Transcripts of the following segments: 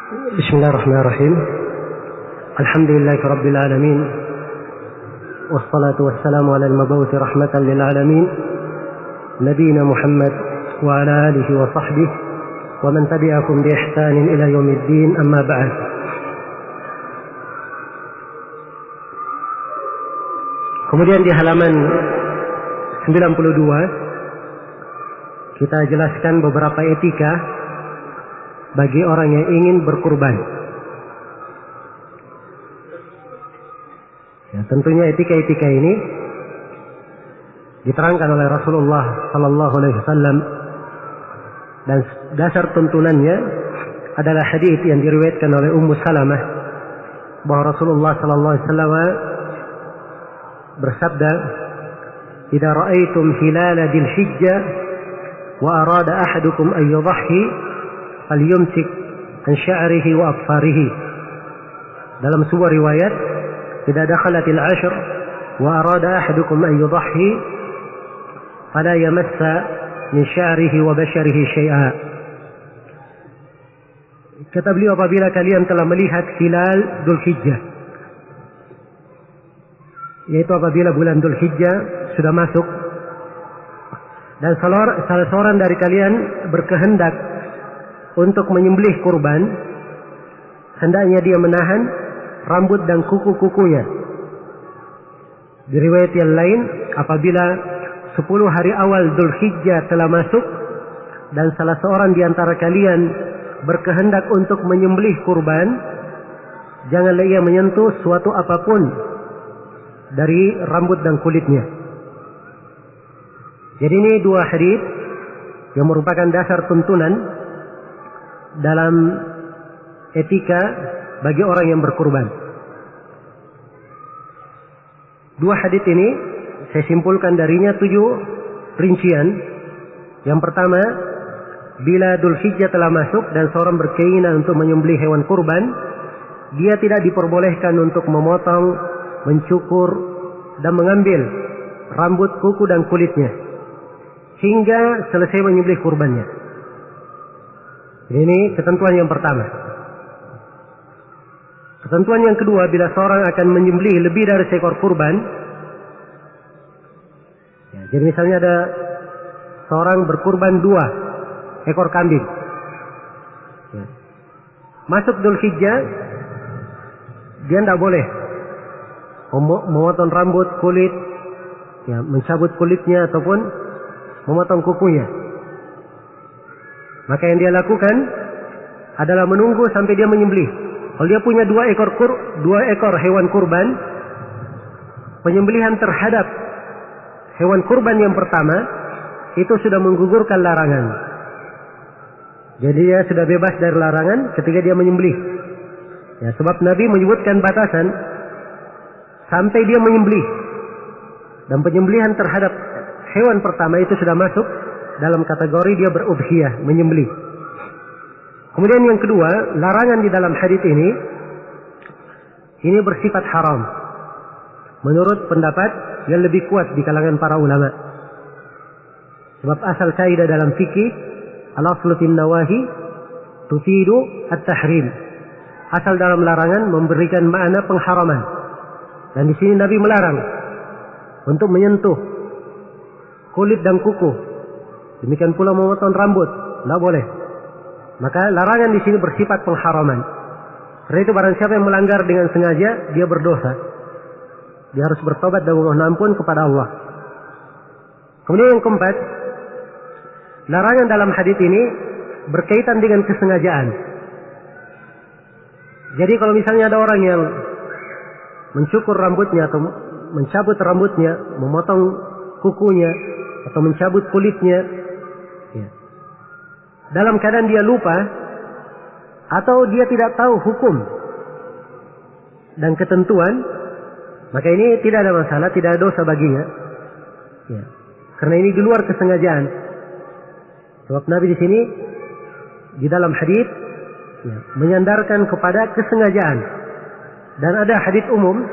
بسم الله الرحمن الرحيم. الحمد لله رب العالمين، والصلاة والسلام على المبعوث رحمة للعالمين نبينا محمد وعلى آله وصحبه ومن تبعهم بإحسان إلى يوم الدين. أما بعد. Kemudian di halaman 92 kita jelaskan beberapa etika bagi orang yang ingin berkurban. Ya, tentunya etika-etika ini diterangkan oleh Rasulullah Sallallahu Alaihi Wasallam dan dasar tuntunannya adalah hadits yang diriwayatkan oleh Ummu Salamah bahwa Rasulullah Sallallahu Alaihi Wasallam bersabda, "Idza ra'aitum hilala dzil hijjah wa arada ahadukum an yudhhi falyumsik an sya'rihi wa adfarihi." Dalam sebuah riwayat, "Idza dakhalatil 'ashr wa arada ahadukum an yudhhi fala yamassa min sya'rihi wa basharihi syai'a." Kata beliau, apabila kalian telah melihat hilal Dzulhijjah, yaitu apabila bulan Dzulhijjah sudah masuk dan salah seorang dari kalian berkehendak untuk menyembelih kurban, hendaknya dia menahan rambut dan kuku-kukunya. Di riwayat yang lain, apabila 10 hari awal Dzulhijjah telah masuk dan salah seorang di antara kalian berkehendak untuk menyembelih kurban, janganlah ia menyentuh suatu apapun dari rambut dan kulitnya. Jadi ini dua hadits yang merupakan dasar tuntunan dalam etika bagi orang yang berkurban. Dua hadits ini saya simpulkan darinya 7 rincian. Yang pertama, bila Dzulhijjah telah masuk dan seorang berkeinginan untuk menyembelih hewan kurban, dia tidak diperbolehkan untuk memotong, mencukur dan mengambil rambut, kuku dan kulitnya hingga selesai menyembelih kurbannya. Ini ketentuan yang pertama. Ketentuan yang kedua, bila seorang akan menyembelih lebih dari seekor kurban, ya, jadi misalnya ada seorang berkurban 2 ekor kambing, ya, masuk Dzulhijjah, dia tidak boleh memotong rambut, kulit, ya, mencabut kulitnya ataupun memotong kukunya. Maka yang dia lakukan adalah menunggu sampai dia menyembelih. Kalau dia punya 2 ekor hewan kurban, penyembelihan terhadap hewan kurban yang pertama itu sudah menggugurkan larangan. Jadi dia sudah bebas dari larangan ketika dia menyembelih. Ya, sebab Nabi menyebutkan batasan sampai dia menyembelih, dan penyembelihan terhadap hewan pertama itu sudah masuk dalam kategori dia berudhiyah, menyembelih. Kemudian yang kedua, larangan di dalam hadits ini bersifat haram menurut pendapat yang lebih kuat di kalangan para ulama. Sebab asal kaidah dalam fikih, al-aslu fin nawahi tufidu at-tahrim. Asal dalam larangan memberikan makna pengharaman. Dan di sini Nabi melarang untuk menyentuh kulit dan kuku. Demikian pula memotong rambut, tidak boleh. Maka larangan di sini bersifat pengharaman. Karena itu barang siapa yang melanggar dengan sengaja, dia berdosa. Dia harus bertobat dan memohon ampun kepada Allah. Kemudian yang keempat, larangan dalam hadits ini berkaitan dengan kesengajaan. Jadi kalau misalnya ada orang yang mencukur rambutnya atau mencabut rambutnya, memotong kukunya atau mencabut kulitnya, ya, dalam keadaan dia lupa atau dia tidak tahu hukum dan ketentuan, maka ini tidak ada masalah, tidak ada dosa baginya, ya, karena ini di luar kesengajaan. Sebab Nabi di sini di dalam hadits, ya, menyandarkan kepada kesengajaan. Dan ada hadits umum,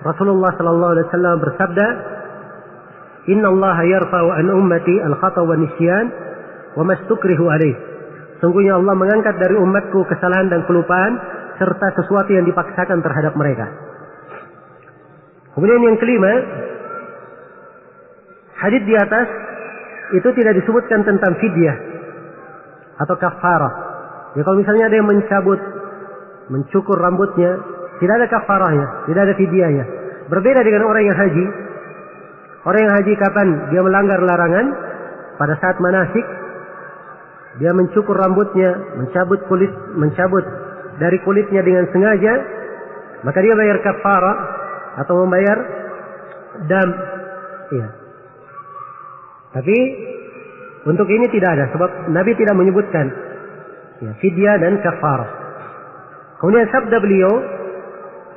Rasulullah sallallahu alaihi wasallam bersabda, "Inna Allah yarfa'u an ummati al-khata wa nisyan wa mastukrihu alaih." Sungguhnya Allah mengangkat dari umatku kesalahan dan kelupaan serta sesuatu yang dipaksakan terhadap mereka. Kemudian yang kelima, hadits di atas itu tidak disebutkan tentang fidyah atau kafarah. Ya, kalau misalnya ada yang mencukur rambutnya, tidak ada kafarahnya, tidak ada fidyahnya. Berbeda dengan orang yang haji. Orang yang haji kapan dia melanggar larangan? Pada saat manasik, dia mencukur rambutnya, mencabut dari kulitnya dengan sengaja, maka dia bayar kafarah atau membayar dam. Iya. Tapi untuk ini tidak ada, sebab Nabi tidak menyebutkan ya, fidyah dan kafarah. Kemudian sabda beliau,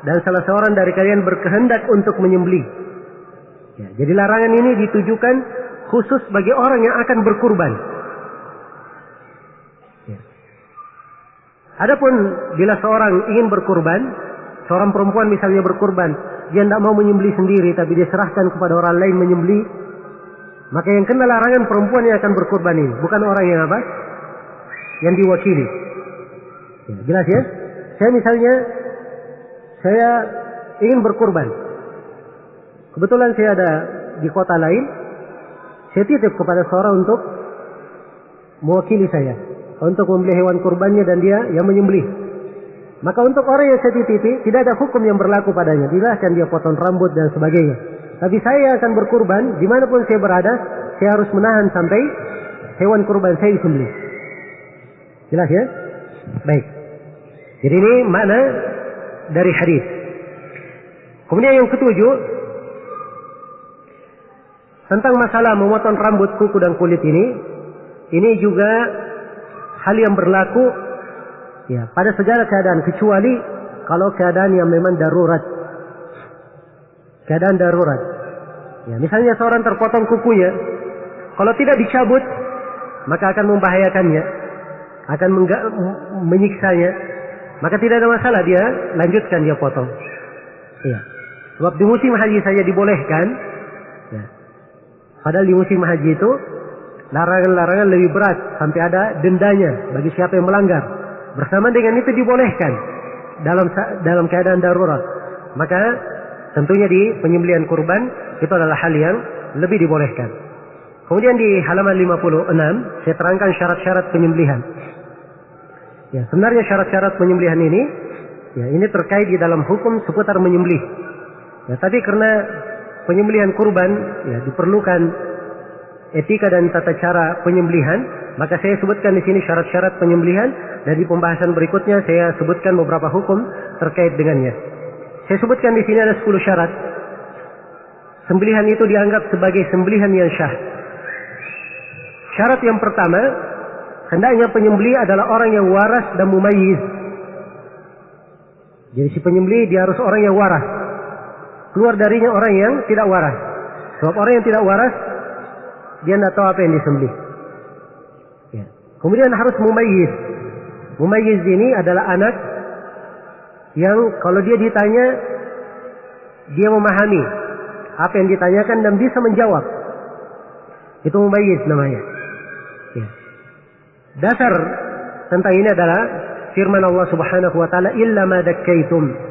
dan salah seorang dari kalian berkehendak untuk menyembelih. Ya, jadi larangan ini ditujukan khusus bagi orang yang akan berkurban. Ya. Adapun bila seorang ingin berkurban, seorang perempuan misalnya berkurban, dia tidak mau menyembelih sendiri, tapi dia serahkan kepada orang lain menyembelih, maka yang kena larangan perempuan yang akan berkurban ini, bukan orang yang apa? Yang diwakili. Ya, jelas ya? Saya ingin berkurban. Kebetulan saya ada di kota lain, saya titip kepada seorang untuk mewakili saya, untuk membeli hewan kurbannya dan dia yang menyembelih. Maka untuk orang yang saya titipi, tidak ada hukum yang berlaku padanya. Dijelaskan dia potong rambut dan sebagainya. Tapi saya akan berkurban, dimanapun saya berada, saya harus menahan sampai hewan kurban saya disembelih. Jelas ya? Baik. Jadi ini makna dari hadis. Kemudian yang ketujuh, tentang masalah memotong rambut, kuku dan kulit ini juga hal yang berlaku ya pada segala keadaan, kecuali kalau keadaan yang memang darurat. Keadaan darurat. Ya, misalnya seorang terpotong kukunya, kalau tidak dicabut, maka akan membahayakannya, akan menyiksanya. Maka tidak ada masalah, dia lanjutkan, dia potong. Ya. Sebab di musim haji saja dibolehkan. Ya. Padahal di musim haji itu larangan-larangan lebih berat, sampai ada dendanya bagi siapa yang melanggar. Bersama dengan itu dibolehkan dalam keadaan darurat. Maka tentunya di penyembelihan kurban itu adalah hal yang lebih dibolehkan. Kemudian di halaman 56 saya terangkan syarat-syarat penyembelihan. Ya, sebenarnya syarat-syarat penyembelihan ini terkait di dalam hukum seputar menyembelih. Ya, tapi karena penyembelihan kurban ya diperlukan etika dan tata cara penyembelihan, maka saya sebutkan di sini syarat-syarat penyembelihan, dan di pembahasan berikutnya saya sebutkan beberapa hukum terkait dengannya. Saya sebutkan di sini ada 10 syarat. Sembelihan itu dianggap sebagai sembelihan yang syah. Syarat yang pertama, hendaknya penyembelih adalah orang yang waras dan mumayyiz. Jadi si penyembelih dia harus orang yang waras. Keluar darinya orang yang tidak waras. Sebab orang yang tidak waras, dia tidak tahu apa yang disembelih. Ya. Kemudian harus mumayyiz. Mumayyiz ini adalah anak yang kalau dia ditanya, dia memahami apa yang ditanyakan dan bisa menjawab. Itu mumayyiz namanya. Ya. Dasar tentang ini adalah firman Allah Subhanahu wa taala, illa ma dakkaitum.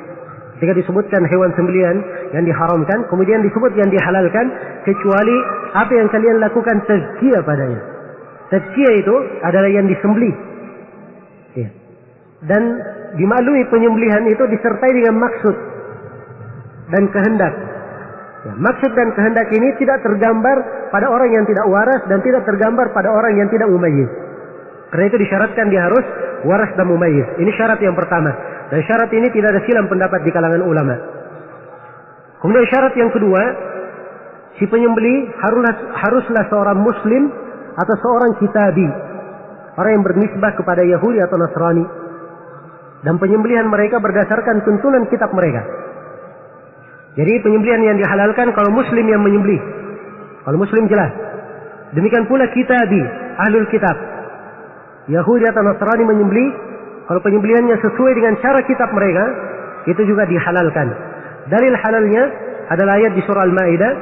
Ketika disebutkan hewan sembelihan yang diharamkan, kemudian disebut yang dihalalkan, kecuali apa yang kalian lakukan tazkiyah padanya. Tazkiyah itu adalah yang disembelih. Ya. Dan dimaklumi penyembelihan itu disertai dengan maksud dan kehendak. Ya, maksud dan kehendak ini tidak tergambar pada orang yang tidak waras dan tidak tergambar pada orang yang tidak mumayyiz. Karena itu disyaratkan dia harus waras dan mumayyiz. Ini syarat yang pertama. Dan syarat ini tidak ada silang pendapat di kalangan ulama. Kemudian syarat yang kedua, si penyembelih haruslah seorang muslim atau seorang kitabi, orang yang bernisbah kepada Yahudi atau Nasrani, dan penyembelihan mereka berdasarkan tuntunan kitab mereka. Jadi penyembelihan yang dihalalkan kalau muslim yang menyembelih, kalau muslim jelas. Demikian pula kitabi, ahlul kitab, Yahudi atau Nasrani menyembelih, kalau penyembelihannya sesuai dengan cara kitab mereka, itu juga dihalalkan. Dalil halalnya adalah ayat di surah Al-Maidah,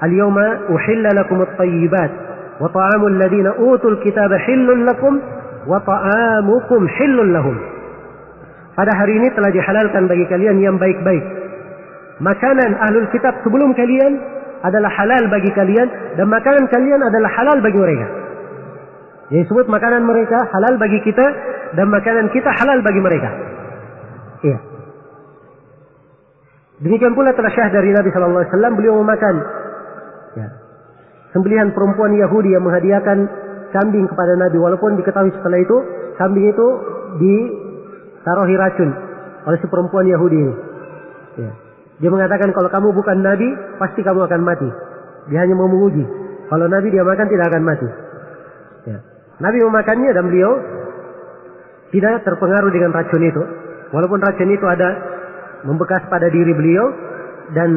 Al-yawma uhilla lakum at-tayyibat wa ta'amul ladina utul kitaba hillun lakum wa ta'amukum hillun lahum. Pada hari ini telah dihalalkan bagi kalian yang baik-baik. Makanan ahlul kitab sebelum kalian adalah halal bagi kalian, dan makanan kalian adalah halal bagi mereka. Jadi disebut makanan mereka halal bagi kita, dan makanan kita halal bagi mereka. Iya. Demikian pula telah syah dari Nabi sallallahu alaihi wasallam, beliau memakan sembelihan perempuan Yahudi yang menghadiahkan kambing kepada Nabi, walaupun diketahui setelah itu kambing itu ditaruhi racun oleh si perempuan Yahudi ini. Ya. Dia mengatakan kalau kamu bukan Nabi pasti kamu akan mati. Dia hanya mau menguji. Kalau Nabi dia makan tidak akan mati. Ya. Nabi memakannya dan beliau tidak terpengaruh dengan racun itu, walaupun racun itu ada membekas pada diri beliau dan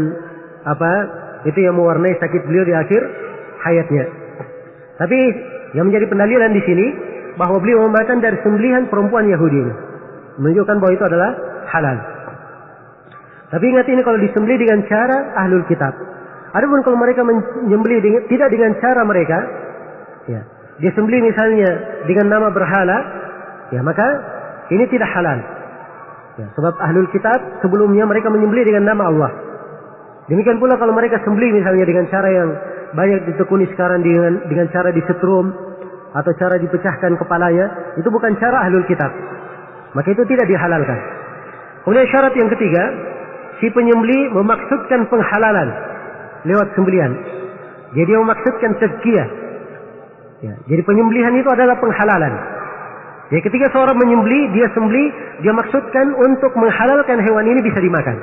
itu yang mewarnai sakit beliau di akhir hayatnya. Tapi yang menjadi pendalilan di sini bahwa beliau memakan dari sembelihan perempuan Yahudi ini, menunjukkan bahwa itu adalah halal. Tapi ingat, ini kalau disembelih dengan cara ahlul kitab. Adapun kalau mereka menyembelih tidak dengan cara mereka, ya, dia sembelih misalnya dengan nama berhala, ya maka ini tidak halal. Ya, sebab ahlul kitab sebelumnya mereka menyembelih dengan nama Allah. Demikian pula kalau mereka sembelih misalnya dengan cara yang banyak ditekuni sekarang, dengan cara disetrum atau cara dipecahkan kepalanya, itu bukan cara ahlul kitab. Maka itu tidak dihalalkan. Kemudian syarat yang ketiga, si penyembelih memaksudkan penghalalan lewat sembelihan. Jadi dia memaksudkan tazkiyah. Ya, jadi penyembelihan itu adalah penghalalan. Jadi ketika seorang menyembelih, dia sembelih, dia maksudkan untuk menghalalkan hewan ini bisa dimakan.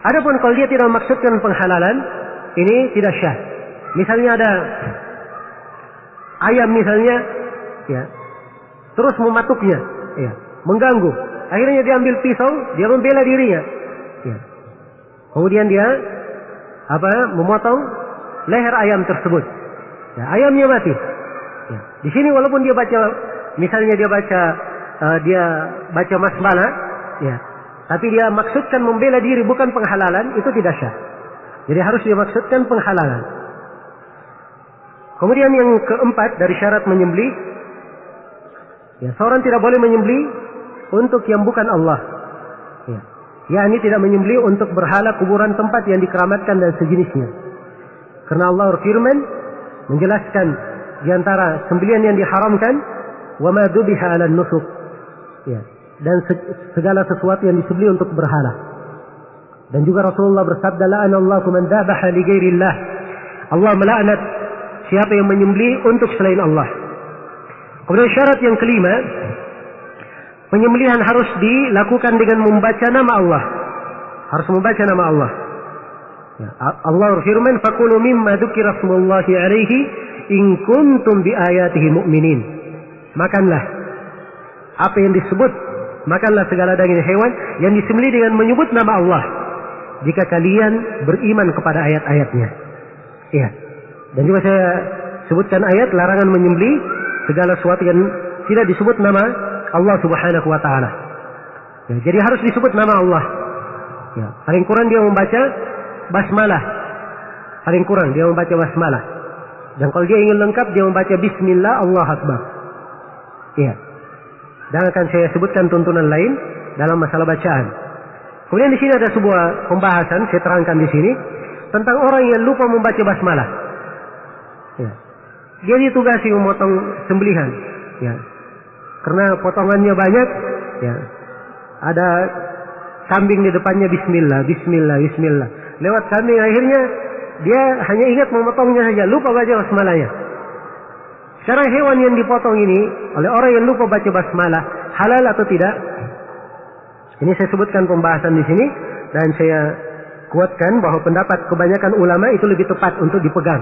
Adapun kalau dia tidak memaksudkan penghalalan, ini tidak syah. Misalnya ada ayam misalnya, ya, terus mematuknya, ya, mengganggu. Akhirnya dia ambil pisau, dia membela dirinya. Ya. Kemudian dia memotong leher ayam tersebut. Ya, ayamnya mati. Ya. Di sini walaupun dia baca, misalnya dia baca basmalah, ya, tapi dia maksudkan membela diri bukan penghalalan, itu tidak syah. Jadi harus dia maksudkan penghalalan. Kemudian yang keempat dari syarat menyembelih, ya, seorang tidak boleh menyembelih untuk yang bukan Allah. Ya. Yakni tidak menyembelih untuk berhala, kuburan, tempat yang dikeramatkan dan sejenisnya. Karena Allah berfirman menjelaskan di antara sembelihan yang diharamkan, wa ma dubiha 'ala nusuk. Ya, dan segala sesuatu yang disembelih untuk berhala. Dan juga Rasulullah bersabda, la'anallahu man dhabaha li ghairillah. Allah melaknat siapa yang menyembelih untuk selain Allah. Kemudian syarat yang kelima, penyembelihan harus dilakukan dengan membaca nama Allah. Harus membaca nama Allah. Ya, Allah berfirman, faqulu mimma dzukira smullahi 'alaihi in kuntum bi ayatihi mu'minin. Makanlah apa yang disebut, makanlah segala daging hewan yang disembelih dengan menyebut nama Allah, jika kalian beriman kepada ayat-ayatnya. Iya. Dan juga saya sebutkan ayat larangan menyembelih segala sesuatu yang tidak disebut nama Allah Subhanahu wa taala. Ya, jadi harus disebut nama Allah. Ya, paling kurang dia membaca basmalah. Paling kurang dia membaca basmalah. Dan kalau dia ingin lengkap dia membaca bismillah Allahu akbar. Iya. Dan akan saya sebutkan tuntunan lain dalam masalah bacaan. Kemudian di sini ada sebuah pembahasan, saya terangkan di sini tentang orang yang lupa membaca basmalah. Ya. Dia ditugasi memotong sembelihan. Ya. Karena potongannya banyak, ya. Ada kambing di depannya bismillah, bismillah, bismillah. Lewat kambing akhirnya dia hanya ingat memotongnya saja, lupa baca basmalahnya. Sekarang hewan yang dipotong ini oleh orang yang lupa baca basmalah, halal atau tidak? Ini saya sebutkan pembahasan di sini dan saya kuatkan bahwa pendapat kebanyakan ulama itu lebih tepat untuk dipegang.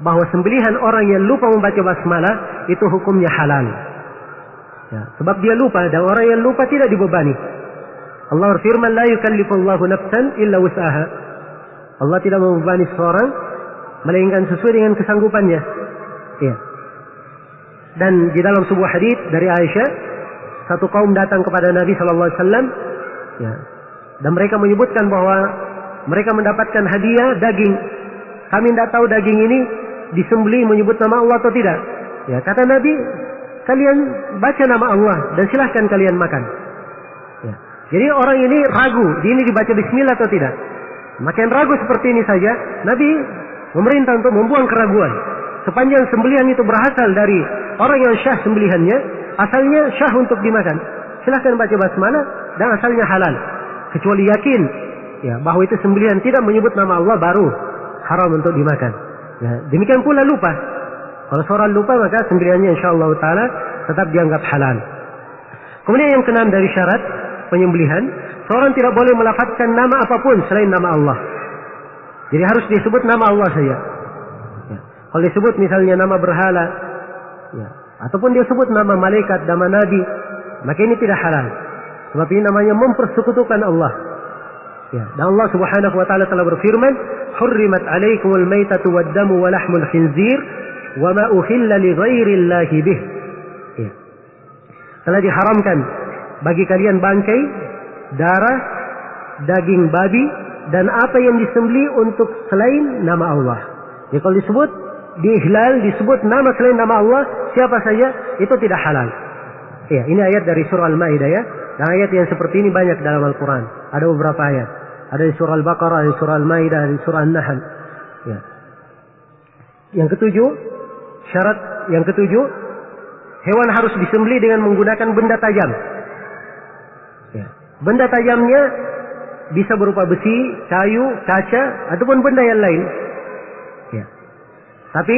Bahwa sembelihan orang yang lupa membaca basmalah itu hukumnya halal. Ya, sebab dia lupa, dan orang yang lupa tidak dibebani. Allah berfirman, la yukallifullahu nafsan illa wus'aha. Allah tidak membebani seseorang melainkan sesuai dengan kesanggupannya. Ya. Dan di dalam sebuah hadits dari Aisyah, satu kaum datang kepada Nabi sallallahu alaihi wasallam, ya. Dan mereka menyebutkan bahwa mereka mendapatkan hadiah daging. Kami tidak tahu daging ini disembelih menyebut nama Allah atau tidak. Ya, kata Nabi, kalian baca nama Allah dan silahkan kalian makan. Ya. Jadi orang ini ragu, ini dibaca bismillah atau tidak. Makin ragu seperti ini saja, Nabi memerintah untuk membuang keraguan. Sepanjang sembelihan itu berasal dari orang yang syah sembelihannya, asalnya syah untuk dimakan, silahkan baca basmalah dan asalnya halal. Kecuali yakin ya bahwa itu sembelihan tidak menyebut nama Allah, baru haram untuk dimakan. Ya, demikian pula lupa. Kalau seorang lupa maka sembelihannya insyaallah taala tetap dianggap halal. Kemudian yang keenam dari syarat penyembelihan, seorang tidak boleh melafazkan nama apapun selain nama Allah. Jadi harus disebut nama Allah saja. Ya. Kalau disebut misalnya nama berhala, ya, ataupun dia sebut nama malaikat, nama nabi, maka ini tidak halal. Sebab ini namanya mempersekutukan Allah. Ya. Dan Allah Subhanahu wa taala telah berfirman, "Hurrimat 'alaikumul maitatu wad-damu wa lahmul khinzir wa ma uhilla li ghairillahi bih." Ya. Telah diharamkan bagi kalian bangkai, darah, daging babi dan apa yang disembelih untuk selain nama Allah. Ya, kalau disebut diihlal, disebut nama selain nama Allah, siapa saja itu tidak halal. Ya, ini ayat dari surah Al-Maidah ya. Dan ayat yang seperti ini banyak dalam Al-Quran. Ada beberapa ayat. Ada di surah Al-Baqarah, ada di surah Al-Maidah, ada di surah An-Nahl. Ya. Yang ketujuh, syarat yang ketujuh, hewan harus disembelih dengan menggunakan benda tajam. Ya. Benda tajamnya bisa berupa besi, kayu, kaca, ataupun benda yang lain. Ya. Tapi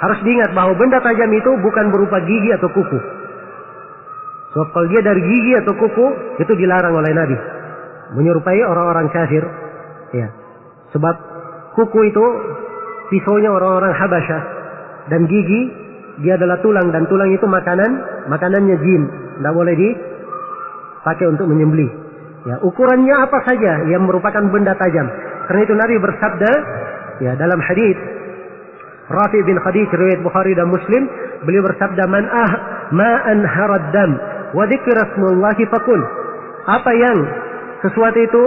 harus diingat bahwa benda tajam itu bukan berupa gigi atau kuku. Sebab kalau dia dari gigi atau kuku, itu dilarang oleh Nabi. Menyerupai orang-orang kafir. Ya. Sebab kuku itu pisaunya orang-orang Habasyah. Dan gigi, dia adalah tulang. Dan tulang itu makanannya jin. Tidak boleh dipakai untuk menyembelih. Ya, ukurannya apa saja yang merupakan benda tajam. Karena itu Nabi bersabda, ya, dalam hadis Rafi' bin Khadij riwayat Bukhari dan Muslim, beliau bersabda, ma anharad dam wa dzikra smullahi fakul. Apa yang sesuatu itu,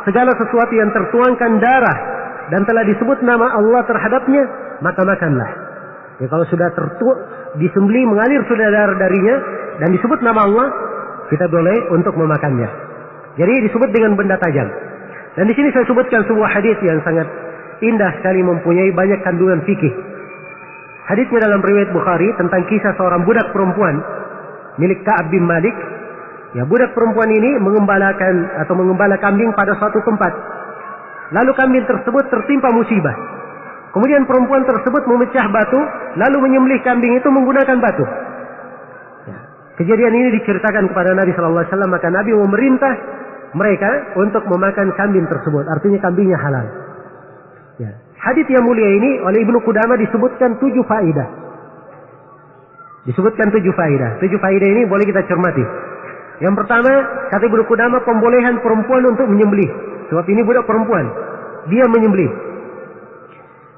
segala sesuatu yang tertuangkan darah dan telah disebut nama Allah terhadapnya, maka makanlah. Ya, kalau sudah disembelih, mengalir sudah darah darinya dan disebut nama Allah, kita boleh untuk memakannya. Jadi disebut dengan benda tajam. Dan di sini saya sebutkan sebuah hadis yang sangat indah sekali, mempunyai banyak kandungan fikih. Hadisnya dalam riwayat Bukhari tentang kisah seorang budak perempuan milik Ka'ab bin Malik. Ya, budak perempuan ini mengembala kambing pada suatu tempat. Lalu kambing tersebut tertimpa musibah. Kemudian perempuan tersebut memecah batu, lalu menyembelih kambing itu menggunakan batu. Ya. Kejadian ini diceritakan kepada Nabi Sallallahu Alaihi Wasallam, maka Nabi memerintah mereka untuk memakan kambing tersebut. Artinya kambingnya halal. Ya. Hadits yang mulia ini oleh Ibnu Qudamah disebutkan 7 faedah. Disebutkan 7 faedah. 7 faedah ini boleh kita cermati. Yang pertama, kata Ibnu Qudamah, pembolehan perempuan untuk menyembelih. Sebab ini budak perempuan, dia menyembelih.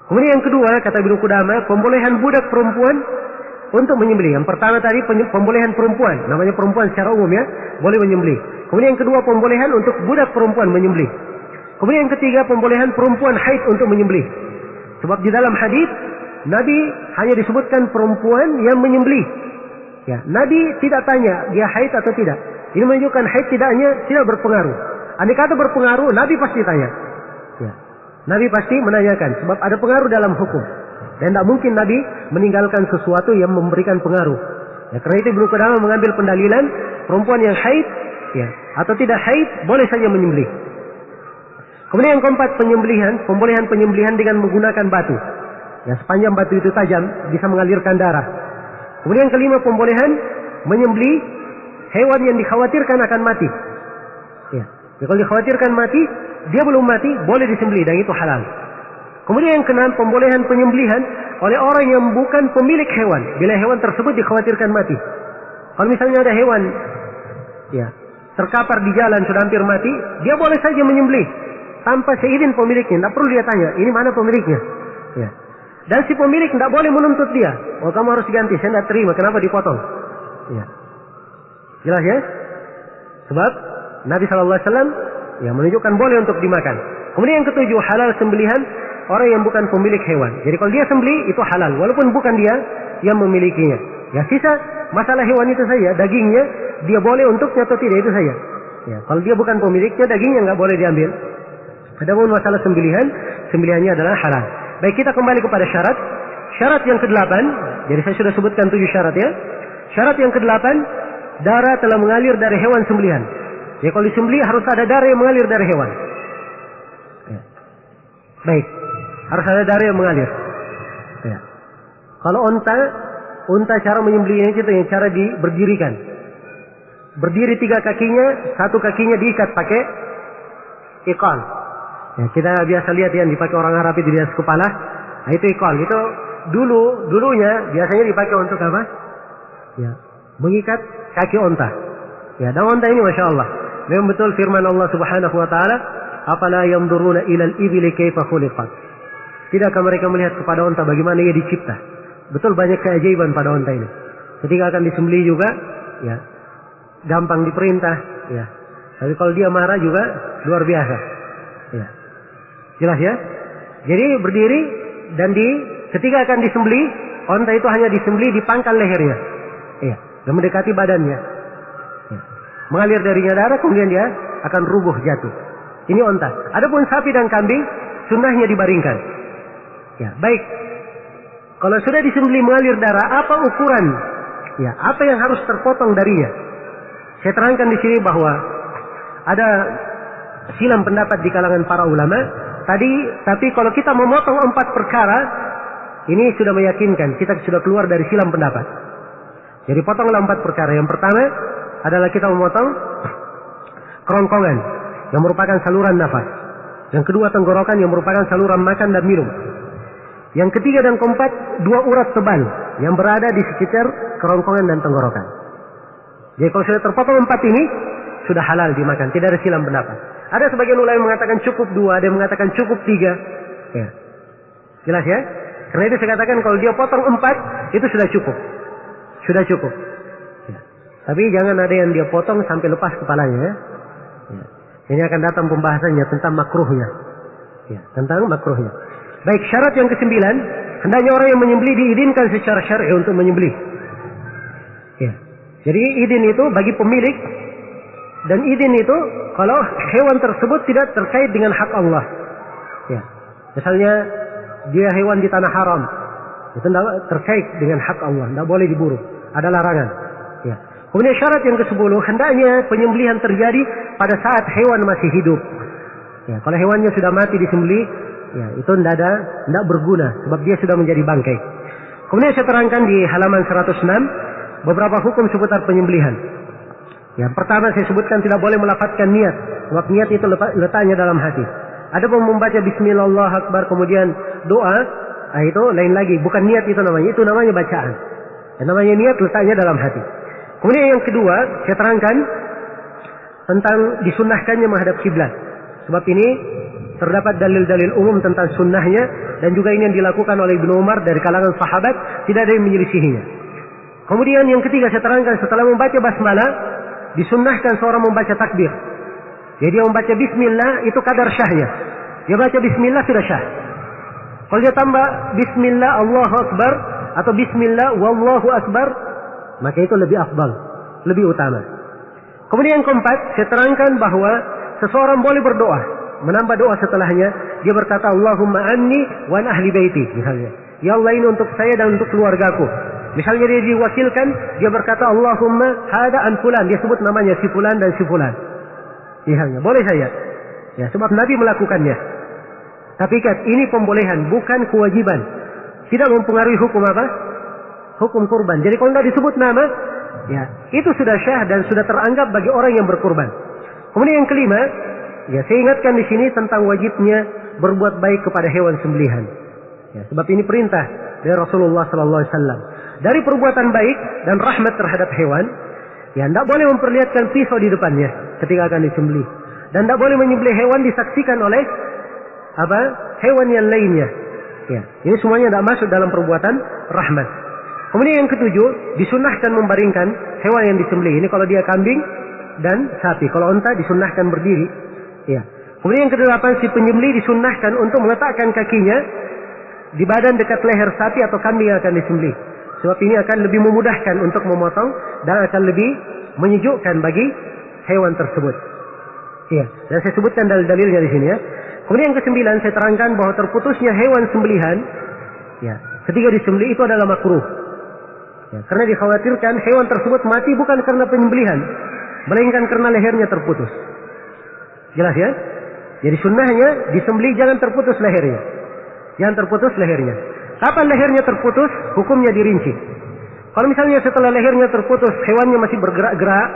Kemudian yang kedua, kata Ibnu Qudamah, pembolehan budak perempuan untuk menyembelih. Yang pertama tadi pembolehan perempuan, namanya perempuan secara umum ya, boleh menyembelih. Kemudian yang kedua, pembolehan untuk budak perempuan menyembelih. Kemudian yang ketiga, pembolehan perempuan haid untuk menyembelih. Sebab di dalam hadis Nabi hanya disebutkan perempuan yang menyembelih. Ya, Nabi tidak tanya dia haid atau tidak. Ini menunjukkan haid tidak berpengaruh. Andai kata berpengaruh, Nabi pasti tanya. Ya, Nabi pasti menanyakan, sebab ada pengaruh dalam hukum. Dan tidak mungkin Nabi meninggalkan sesuatu yang memberikan pengaruh. Ya, karena itu Ibnu Qudamah mengambil pendalilan perempuan yang haid, ya, atau tidak haid boleh saja menyembelih. Kemudian yang keempat, pembolehan penyembelihan dengan menggunakan batu. Ya, sepanjang batu itu tajam, bisa mengalirkan darah. Kemudian yang kelima, pembolehan menyembelih hewan yang dikhawatirkan akan mati. Ya, kalau dikhawatirkan mati, dia belum mati, boleh disembelih dan itu halal. Kemudian yang keenam, pembolehan penyembelihan oleh orang yang bukan pemilik hewan, bila hewan tersebut dikhawatirkan mati. Kalau misalnya ada hewan, ya, terkapar di jalan sudah hampir mati, dia boleh saja menyembelih tanpa seizin pemiliknya, tidak perlu dia tanya, ini mana pemiliknya. Ya. Dan si pemilik tidak boleh menuntut dia, oh kamu harus diganti, saya tidak terima, kenapa dipotong. Ya. Jelas ya? Sebab Nabi SAW ya, menunjukkan boleh untuk dimakan. Kemudian yang ketujuh, halal sembelihan orang yang bukan pemilik hewan. Jadi kalau dia sembelih itu halal, walaupun bukan dia yang memilikinya. Ya, sisa masalah hewan itu saja, dagingnya dia boleh untuknya atau tidak itu saja. Ya, kalau dia bukan pemiliknya, dagingnya nggak boleh diambil. Adapun masalah sembelihannya adalah halal. Baik, kita kembali kepada syarat. Syarat yang ke-8, jadi saya sudah sebutkan 7 syarat ya. Syarat yang ke-8, darah telah mengalir dari hewan sembelihan. Ya, kalau disembelih harus ada darah yang mengalir dari hewan. Ya. Baik, harus ada darah yang mengalir. Ya. Kalau unta cara menyembelihnya itu yang cara berdirikan. Berdiri 3 kakinya, 1 kakinya diikat pakai iqal. Ya, kita biasa lihat yang dipakai orang Arab itu di atas kepala. Nah, itu iqal. Itu dulunya biasanya dipakai untuk apa? Ya, mengikat kaki unta. Ya, dan unta ini Masya Allah, memang betul firman Allah Subhanahu Wa Taala, "Afala yanzuruna ilal ibili kaifa khuliqat." Tidakkah mereka melihat kepada unta bagaimana ia dicipta? Betul banyak keajaiban pada unta ini. Ketika akan disembelih juga, ya, gampang diperintah. Ya, tapi kalau dia marah juga luar biasa. Ya, jelas ya. Jadi berdiri dan ketika akan disembelih, unta itu hanya disembelih di pangkal lehernya. Ya, dan mendekati badannya. Ya. Mengalir darinya darah, kemudian dia akan rubuh jatuh. Ini unta. Adapun sapi dan kambing, sunnahnya dibaringkan. Ya, baik. Kalau sudah disembelih mengalir darah, apa ukuran? Ya, apa yang harus terpotong darinya? Saya terangkan di sini bahwa ada silang pendapat di kalangan para ulama. Tapi kalau kita memotong 4 perkara, ini sudah meyakinkan kita sudah keluar dari silang pendapat. Jadi potonglah 4 perkara. Yang pertama adalah kita memotong kerongkongan yang merupakan saluran nafas. Yang kedua tenggorokan yang merupakan saluran makan dan minum. Yang ketiga dan keempat 2 urat tebal yang berada di sekitar kerongkongan dan tenggorokan. Jadi kalau sudah terpotong 4 ini sudah halal dimakan, tidak ada silang pendapat. Ada sebagian ulama yang mengatakan cukup 2, ada yang mengatakan cukup 3. Ya. Jelas ya? Karena itu saya katakan kalau dia potong 4 itu sudah cukup. Sudah cukup. Ya. Tapi jangan ada yang dia potong sampai lepas kepalanya ya. Ya. Ini akan datang pembahasannya tentang makruhnya. Ya, tentang makruhnya. Baik, syarat yang ke-9, hendaknya orang yang menyembelih diizinkan secara syar'i untuk menyembelih. Ya. Jadi izin itu bagi pemilik, dan izin itu kalau hewan tersebut tidak terkait dengan hak Allah. Ya. Misalnya dia hewan di tanah haram, itu tidak terkait dengan hak Allah, tidak boleh diburu, ada larangan. Ya. Kemudian syarat yang ke-10, hendaknya penyembelihan terjadi pada saat hewan masih hidup. Ya, kalau hewannya sudah mati disembelih, ya, itu tidak berguna sebab dia sudah menjadi bangkai. Kemudian saya terangkan di halaman 106 beberapa hukum seputar penyembelihan. Yang pertama saya sebutkan tidak boleh melafadzkan niat, sebab niat itu letaknya dalam hati. Ada pun membaca Bismillah Allahu Akbar kemudian doa, itu lain lagi, bukan niat itu namanya bacaan. Yang namanya niat letaknya dalam hati. Kemudian yang kedua saya terangkan tentang disunnahkannya menghadap kiblat. Sebab ini terdapat dalil-dalil umum tentang sunnahnya dan juga ini yang dilakukan oleh Ibnu Umar dari kalangan sahabat, tidak ada yang menyelisihinya. Kemudian yang ketiga saya terangkan setelah membaca basmalah disunnahkan seorang membaca takbir. Jadi dia membaca bismillah itu kadar syahnya. Dia baca bismillah sudah syah. Kalau dia tambah bismillah Allahu Akbar atau bismillah wallahu akbar, maka itu lebih afdal, lebih utama. Kemudian yang keempat saya terangkan bahwa seseorang boleh berdoa, menambah doa setelahnya. Dia berkata Allahumma anni wa an ahli baiti misalnya. Ya Allah ini untuk saya dan untuk keluargaku. Misalnya dia diwakilkan, dia berkata Allahumma hada an fulan, dia sebut namanya si fulan dan si fulan. Misalnya, boleh saya. Ya, sebab Nabi melakukannya. Tapi ingat, ini pembolehan, bukan kewajiban. Tidak mempengaruhi hukum apa? Hukum kurban. Jadi kalau tidak disebut nama, ya, itu sudah syah dan sudah teranggap bagi orang yang berkurban. Kemudian yang kelima, ya, saya ingatkan di sini tentang wajibnya berbuat baik kepada hewan sembelihan. Ya, sebab ini perintah dari Rasulullah sallallahu alaihi wasallam. Dari perbuatan baik dan rahmat terhadap hewan, ya, tidak boleh memperlihatkan pisau di depannya ketika akan disembelih. Dan tidak boleh menyembelih hewan disaksikan oleh hewan yang lainnya. Ya, ini semuanya tidak masuk dalam perbuatan rahmat. Kemudian yang ketujuh, disunnahkan membaringkan hewan yang disembelih. Ini kalau dia kambing dan sapi. Kalau unta disunnahkan berdiri. Ya. Kemudian yang kedelapan, si penyembelih disunnahkan untuk meletakkan kakinya di badan dekat leher sapi atau kambing yang akan disembelih. Sebab ini akan lebih memudahkan untuk memotong dan akan lebih menyejukkan bagi hewan tersebut. Ya, dan saya sebutkan dalil-dalilnya di sini ya. Kemudian yang ke-9 saya terangkan bahwa terputusnya hewan sembelihan, ya, ketika disembelih itu adalah makruh. Ya, karena dikhawatirkan hewan tersebut mati bukan karena penyembelihan, melainkan karena lehernya terputus. Jelas ya? Jadi sunnahnya disembelih jangan terputus lehernya. Jangan terputus lehernya. Kapan lehernya terputus? Hukumnya dirinci. Kalau misalnya setelah lehernya terputus hewannya masih bergerak-gerak,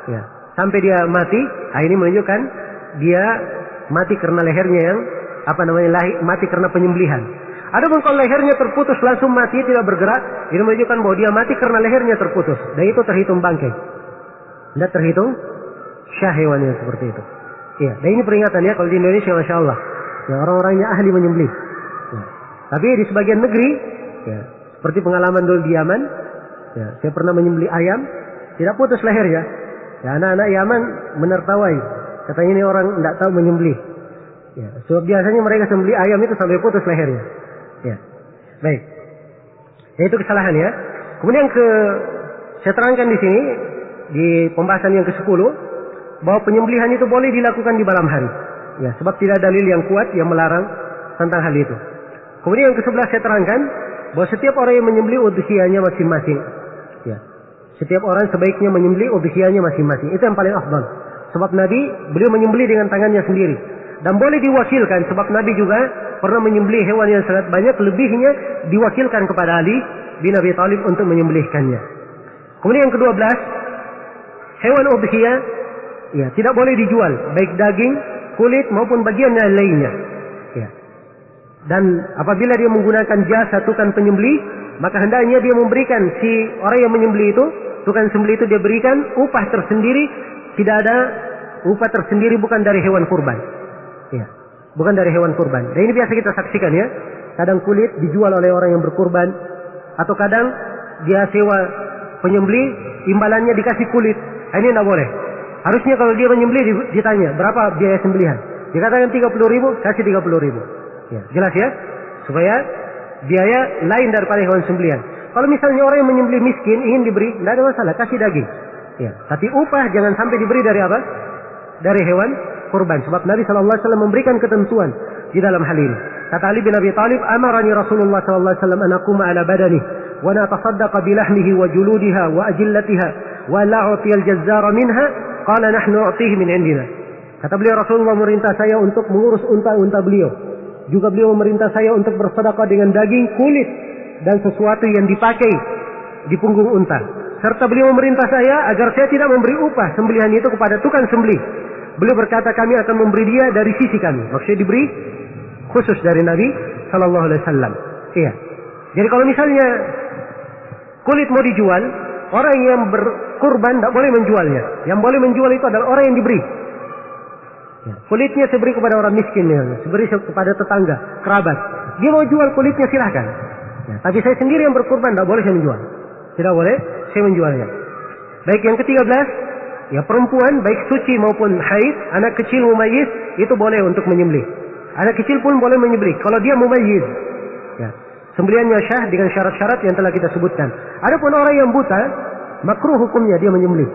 ya, sampai dia mati, ini menunjukkan dia mati karena lehernya yang mati karena penyembelihan. Adapun kalau lehernya terputus langsung mati tidak bergerak, ini menunjukkan bahwa dia mati karena lehernya terputus, dan itu terhitung bangkai. Tidak terhitung syah hewannya seperti itu. Ya, dan ini peringatan ya kalau di Indonesia masya Allah, ya, orang-orangnya ahli menyembelih. Ya. Tapi di sebagian negeri, ya, seperti pengalaman dulu di Yaman, ya, saya pernah menyembelih ayam, tidak putus lehernya. Ya, anak-anak Yaman menertawai, katanya ini orang tidak tahu menyembelih. Ya, sebab biasanya mereka sembelih ayam itu sampai putus lehernya. Ya, baik. Ya, itu kesalahan ya. Kemudian saya terangkan di sini di pembahasan yang ke-10 bahwa penyembelihan itu boleh dilakukan di malam hari. Ya, sebab tidak ada dalil yang kuat yang melarang tentang hal itu. Kemudian yang ke-11 saya terangkan bahwa setiap orang yang menyembelih udhiyahnya masing-masing. Ya. Setiap orang sebaiknya menyembelih udhiyahnya masing-masing. Itu yang paling afdal. Sebab Nabi beliau menyembelih dengan tangannya sendiri. Dan boleh diwakilkan sebab Nabi juga pernah menyembelih hewan yang sangat banyak, lebihnya diwakilkan kepada Ali bin Abi Thalib untuk menyembelihkannya. Kemudian yang ke-12, hewan udhiyah ya tidak boleh dijual, baik daging, kulit maupun bagian yang lainnya. Ya. Dan apabila dia menggunakan jasa tukang penyembelih, maka hendaknya dia memberikan si orang yang menyembelih itu, tukang sembelih itu dia berikan upah tersendiri, tidak ada upah tersendiri bukan dari hewan kurban. Ya, bukan dari hewan kurban. Dan ini biasa kita saksikan ya. Kadang kulit dijual oleh orang yang berkurban, atau kadang dia sewa penyembelih, imbalannya dikasih kulit. Ini tidak boleh. Harusnya kalau dia menyembelih ditanya berapa biaya sembelihan. Dikatakan 30.000, kasih 30.000. Ya, jelas ya. Supaya biaya lain daripada hewan sembelihan. Kalau misalnya orang yang menyembelih miskin ingin diberi, tidak ada masalah, kasih daging. Ya, tapi upah jangan sampai diberi dari apa? Dari hewan kurban. Sebab Nabi SAW memberikan ketentuan di dalam hal ini. Kata Ali bin Abi Thalib, amarani Rasulullah SAW an aquma ala badani wa natasaddaqa bilahmihi wa juludiha wa ajillatiha wa la'uti al-jazzara minha qala nahnu nu'tihi min indina. Kata beliau, Rasulullah memerintah saya untuk mengurus unta-unta beliau. Juga beliau memerintah saya untuk bersedekah dengan daging, kulit dan sesuatu yang dipakai di punggung unta. Serta beliau memerintah saya agar saya tidak memberi upah sembelihan itu kepada tukang sembelih. Beliau berkata kami akan memberi dia dari sisi kami. Maksudnya diberi khusus dari Nabi Sallallahu Alaihi Wasallam. Iya. Jadi kalau misalnya kulit mau dijual, orang yang berkurban tidak boleh menjualnya. Yang boleh menjual itu adalah orang yang diberi. Ya. Kulitnya saya beri kepada orang miskin, saya beri kepada tetangga, kerabat. Dia mau jual kulitnya silahkan. Ya. Tapi saya sendiri yang berkurban tidak boleh saya menjual. Tidak boleh saya menjualnya. Baik, yang ke-13. Ya, perempuan baik suci maupun haid, anak kecil mumayyiz itu boleh untuk menyembelih. Anak kecil pun boleh menyembelih kalau dia mumayyiz. Ya, sembelihannya syah dengan syarat-syarat yang telah kita sebutkan. Adapun orang yang buta, makruh hukumnya dia menyembelih.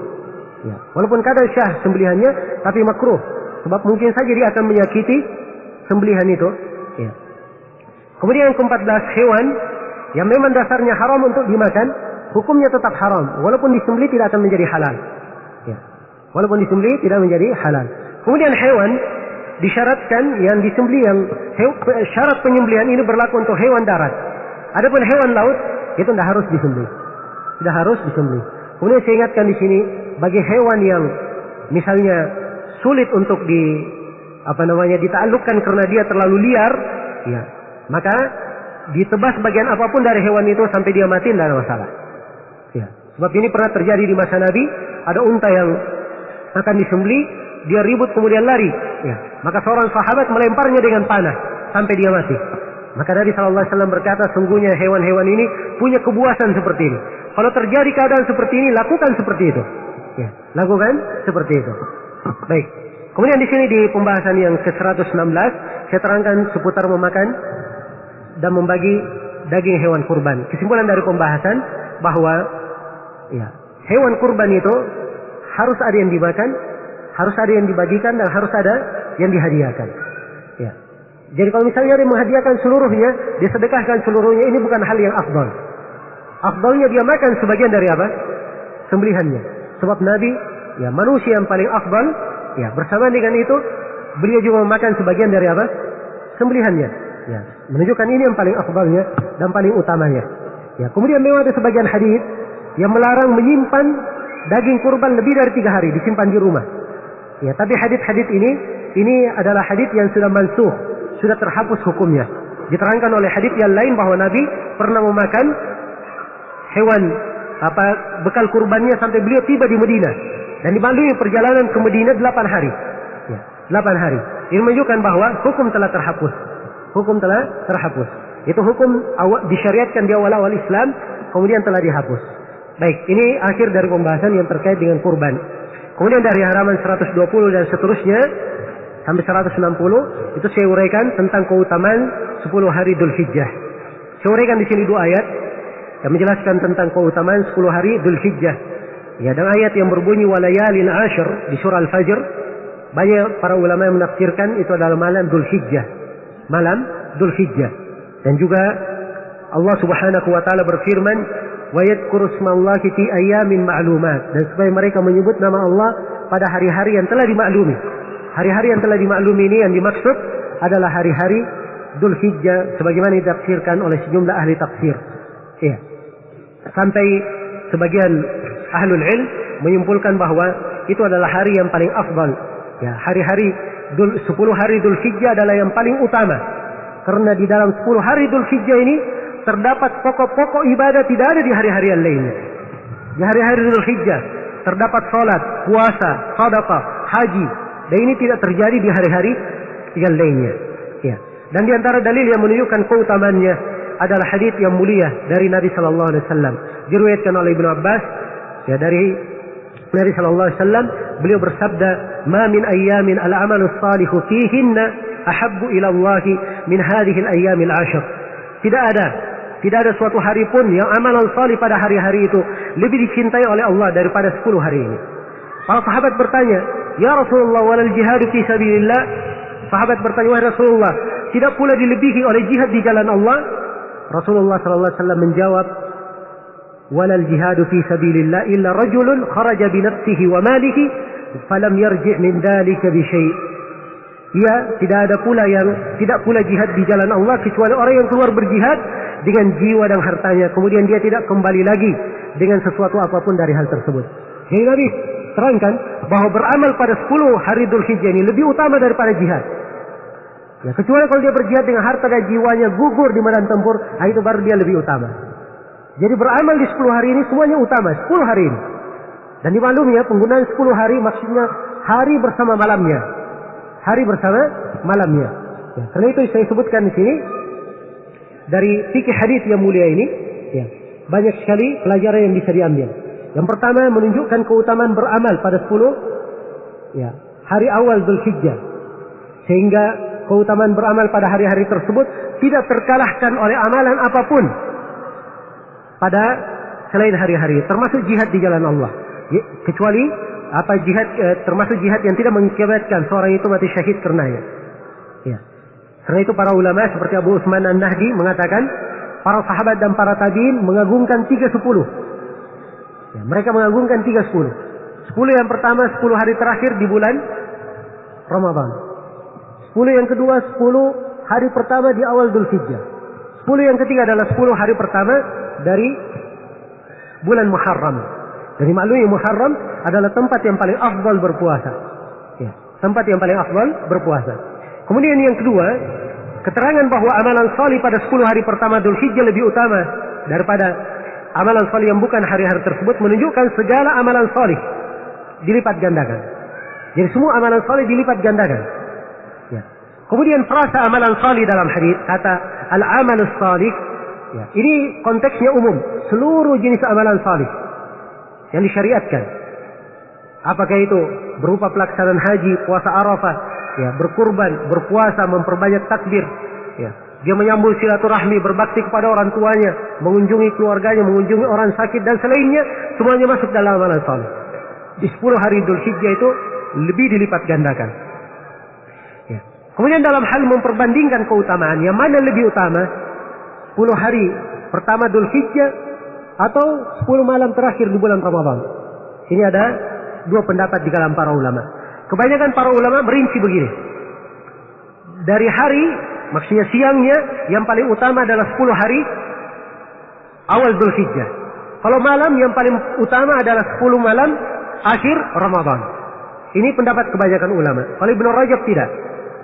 Ya, walaupun kadang syah sembelihannya, tapi makruh. Sebab mungkin saja dia akan menyakiti sembelihan itu. Ya. Kemudian yang ke-14, hewan yang memang dasarnya haram untuk dimakan, hukumnya tetap haram. Walaupun disembelih tidak akan menjadi halal. Ya. Walaupun disembelih tidak menjadi halal. Kemudian hewan disyaratkan yang disembelih, yang syarat penyembelihan ini berlaku untuk hewan darat. Adapun hewan laut itu tidak harus disembelih. Tidak harus disembelih. Kemudian saya ingatkan di sini bagi hewan yang misalnya sulit untuk ditaklukkan karena dia terlalu liar, ya, maka ditebas bagian apapun dari hewan itu sampai dia mati tidak ada masalah. Ya. Sebab ini pernah terjadi di masa Nabi, ada unta yang akan disembelih, dia ribut kemudian lari. Ya. Maka seorang sahabat melemparnya dengan panah sampai dia mati. Maka Nabi SAW berkata, sungguhnya hewan-hewan ini punya kebuasan seperti ini. Kalau terjadi keadaan seperti ini, lakukan seperti itu. Ya. Lakukan seperti itu. Baik. Kemudian di sini di pembahasan yang ke-116, saya terangkan seputar memakan dan membagi daging hewan kurban. Kesimpulan dari pembahasan bahwa ya, hewan kurban itu harus ada yang dimakan, harus ada yang dibagikan, dan harus ada yang dihadiahkan. Ya. Jadi kalau misalnya dia menghadiahkan seluruhnya, dia sedekahkan seluruhnya, ini bukan hal yang afdal. Afdalnya dia makan sebagian dari apa? Sembelihannya. Sebab Nabi, ya manusia yang paling afdal, ya bersama dengan itu, beliau juga memakan sebagian dari apa? Sembelihannya. Ya, menunjukkan ini yang paling afdalnya dan paling utamanya. Ya, kemudian memang ada sebagian hadis yang melarang menyimpan daging kurban lebih dari 3 hari, disimpan di rumah. Ya, tapi hadis-hadis ini adalah hadis yang sudah mansukh, sudah terhapus hukumnya. Diterangkan oleh hadis yang lain bahwa Nabi pernah memakan hewan bekal kurbannya sampai beliau tiba di Madinah dan dilalui perjalanan ke Madinah 8 hari. Ya, 8 hari. Ini menunjukkan bahwa hukum telah terhapus. Hukum telah terhapus. Itu hukum disyariatkan di awal-awal Islam, kemudian telah dihapus. Baik, ini akhir dari pembahasan yang terkait dengan kurban. Kemudian dari halaman 120 dan seterusnya sampai 160 itu saya uraikan tentang keutamaan 10 hari Dzulhijjah. Saya uraikan di sini 2 ayat yang menjelaskan tentang keutamaan 10 hari Dzulhijjah. Ya, dan ayat yang berbunyi walayalin ashr di surah Al-Fajr, banyak para ulama yang menafsirkan itu adalah malam Dzulhijjah. Malam Dzulhijjah. Dan juga Allah Subhanahu wa taala berfirman, "Wa yadhkuru ismallahi fi ayyamin ma'lumat." Dan supaya mereka menyebut nama Allah pada hari-hari yang telah dimaklumi. Hari-hari yang telah dimaklumi ini yang dimaksud adalah hari-hari Dzulhijjah sebagaimana ditafsirkan oleh sejumlah ahli tafsir. Ya. Sampai sebagian ahlul ilm menyimpulkan bahwa itu adalah hari yang paling afdal. Ya, hari-hari 10 hari Dzulhijjah adalah yang paling utama. Karena di dalam 10 hari Dzulhijjah ini terdapat pokok-pokok ibadah tidak ada di hari-hari yang lainnya. Di hari-hari Dzulhijjah terdapat salat, puasa, sedekah, haji, dan ini tidak terjadi di hari-hari yang lainnya. Ya. Dan di antara dalil yang menunjukkan keutamaannya adalah hadis yang mulia dari Nabi sallallahu alaihi wasallam. Diriwayatkan oleh Ibnu Abbas, ya, dari Nabi sallallahu alaihi wasallam, beliau bersabda, "Ma min ayyamin al-amalu salihu fihinna ahabbu ila Allah min hadhihi al-ayyamil 'ashr." Tidak ada suatu hari pun yang amalan salih pada hari-hari itu lebih dicintai oleh Allah daripada 10 hari ini. Para sahabat bertanya, "Ya Rasulullah, walal jihad fi sabilillah?" Sahabat bertanya, "Wahai Rasulullah, tidak pula dilebihi oleh jihad di jalan Allah?" Rasulullah sallallahu alaihi wasallam menjawab, "Walal jihadu fi sabilillah illa rajulun kharaja bi nafsihi wa malihi falam yarji' min dzalika bi syai'." Ya, tidak pula jihad di jalan Allah kecuali orang yang keluar berjihad dengan jiwa dan hartanya, kemudian dia tidak kembali lagi dengan sesuatu apapun dari hal tersebut. Jadi Nabi terangkan bahwa beramal pada 10 hari Dzulhijjah ini lebih utama daripada jihad. Ya, kecuali kalau dia berjihad dengan harta dan jiwanya gugur di medan tempur, itu baru dia lebih utama. Jadi beramal di 10 hari ini semuanya utama, 10 hari ini. Dan dimaklumi ya, penggunaan 10 hari maksudnya hari bersama malamnya. Hari bersama malamnya. Ya, karena itu saya sebutkan di sini dari fikih hadis yang mulia ini, ya, banyak sekali pelajaran yang bisa diambil. Yang pertama menunjukkan keutamaan beramal pada 10 ya, hari awal Dzulhijjah. Sehingga keutamaan beramal pada hari-hari tersebut tidak terkalahkan oleh amalan apapun pada selain hari-hari, termasuk jihad di jalan Allah. Kecuali jihad termasuk jihad yang tidak mengakibatkan seorang itu mati syahid karenanya. Ya. Karena itu para ulama seperti Abu Utsman An-Nahdi mengatakan para sahabat dan para tabi'in mengagungkan 3-10. Ya, mereka mengagungkan 3-10. 10 yang pertama 10 hari terakhir di bulan Ramadan. 10 yang kedua 10 hari pertama di awal Dzulhijjah. 10 yang ketiga adalah 10 hari pertama dari bulan Muharram. Dari maklumi Muharram adalah tempat yang paling afdal berpuasa. Ya, tempat yang paling afdal berpuasa. Kemudian yang kedua, keterangan bahwa amalan salih pada 10 hari pertama Dzulhijjah lebih utama daripada amalan salih yang bukan hari-hari tersebut, menunjukkan segala amalan salih dilipat gandakan. Jadi semua amalan salih dilipat gandakan. Ya. Kemudian frasa amalan salih dalam hadis kata al-amalus salih. Ya, ini konteksnya umum, seluruh jenis amalan salih yang disyariatkan. Apakah itu berupa pelaksanaan haji, puasa Arafah, ya, berkurban, berpuasa, memperbanyak takbir, ya, Dia menyambung silaturahmi, berbakti kepada orang tuanya, mengunjungi keluarganya, mengunjungi orang sakit dan selainnya, semuanya masuk dalam amalan saleh. Di 10 hari Dzulhijjah itu lebih dilipat gandakan. Ya. Kemudian dalam hal memperbandingkan keutamaan, yang mana lebih utama? 10 hari pertama Dzulhijjah atau 10 malam terakhir di bulan Ramadan? Ini ada dua pendapat di kalangan para ulama. Kebanyakan para ulama merinci begini. Dari hari, maksudnya siangnya, yang paling utama adalah 10 hari awal Dzulhijjah. Kalau malam, yang paling utama adalah 10 malam akhir Ramadan. Ini pendapat kebanyakan ulama. Kalau Ibnu Rajab tidak.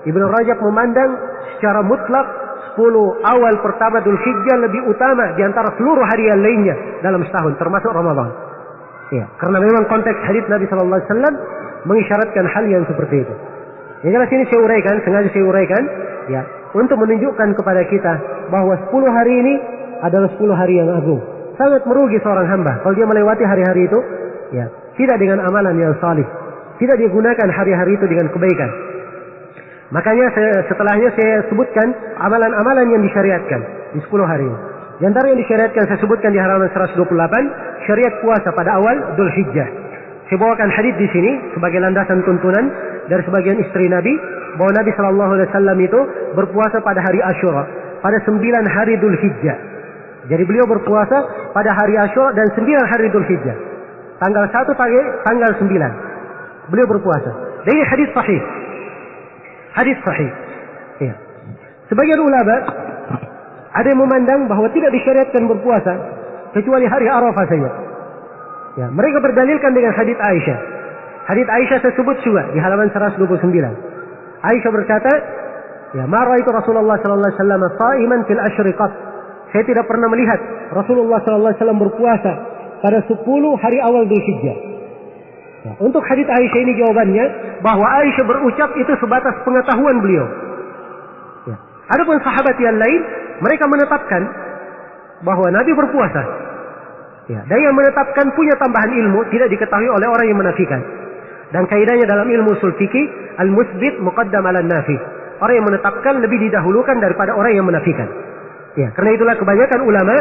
Ibnu Rajab memandang secara mutlak 10 awal pertama Dzulhijjah lebih utama di antara seluruh hari yang lainnya dalam setahun, termasuk Ramadan. Ya, karena memang konteks hadits Nabi sallallahu alaihi wasallam mengisyaratkan hal yang seperti itu. Yang jelas ini saya uraikan, sengaja saya uraikan, ya, untuk menunjukkan kepada kita bahwa 10 hari ini adalah 10 hari yang agung. Sangat merugi seorang hamba kalau dia melewati hari-hari itu, ya, tidak dengan amalan yang salih, tidak dia gunakan hari-hari itu dengan kebaikan. Makanya setelahnya saya sebutkan amalan-amalan yang disyariatkan di 10 hari ini. Di antara yang disyariatkan saya sebutkan di halaman 128, syariat puasa pada awal Dzulhijjah. Saya bawakan hadis di sini sebagai landasan tuntunan dari sebagian istri Nabi bahwa Nabi sallallahu alaihi wasallam itu berpuasa pada hari Asyura, pada 9 hari Dzulhijjah. Jadi beliau berpuasa pada hari Asyura dan 9 hari Dzulhijjah. Tanggal 1 pagi, tanggal 9. Beliau berpuasa. Dan ini hadis sahih. Hadis sahih. Ya. Sebagian ulama ada yang memandang bahwa tidak disyariatkan berpuasa kecuali hari Arafah saja. Ya, mereka berdalilkan dengan hadits Aisyah. Hadits Aisyah saya sebut juga di halaman 129. Aisyah berkata, "Ya, ma ra'aitu Rasulullah sallallahu alaihi wasallam sha'iman fil ashri qat." Saya tidak pernah melihat Rasulullah sallallahu alaihi wasallam berpuasa pada 10 hari awal Dzulhijjah. Ya, untuk hadits Aisyah ini jawabannya bahwa Aisyah berucap itu sebatas pengetahuan beliau. Ya. Adapun sahabat yang lain, mereka menetapkan bahwa Nabi berpuasa. Ya, dan yang menetapkan punya tambahan ilmu tidak diketahui oleh orang yang menafikan. Dan kaidahnya dalam ilmu ushul fikih, al-musbit muqaddam 'ala an-nafi. Orang yang menetapkan lebih didahulukan daripada orang yang menafikan. Ya, karena itulah kebanyakan ulama,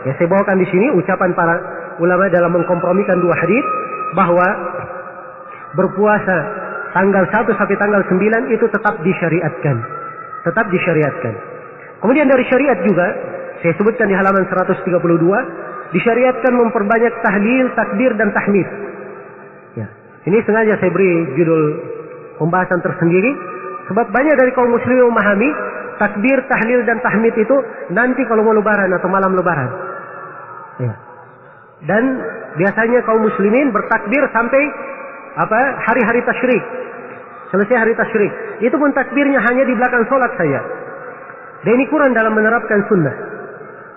ya saya bawakan di sini ucapan para ulama dalam mengkompromikan dua hadis bahwa berpuasa tanggal 1 sampai tanggal 9 itu tetap disyariatkan. Tetap disyariatkan. Kemudian dari syariat juga, saya sebutkan di halaman 132, disyariatkan memperbanyak tahlil, takbir, dan tahmid. Ya. Ini sengaja saya beri judul pembahasan tersendiri, sebab banyak dari kaum muslimin memahami takbir, tahlil, dan tahmid itu nanti kalau mau lebaran atau malam lebaran. Ya. Dan biasanya kaum muslimin bertakbir sampai hari-hari tasyrik. Selesai hari tasyrik. Itu pun takbirnya hanya di belakang sholat saja. Dan ini kurang dalam menerapkan sunnah.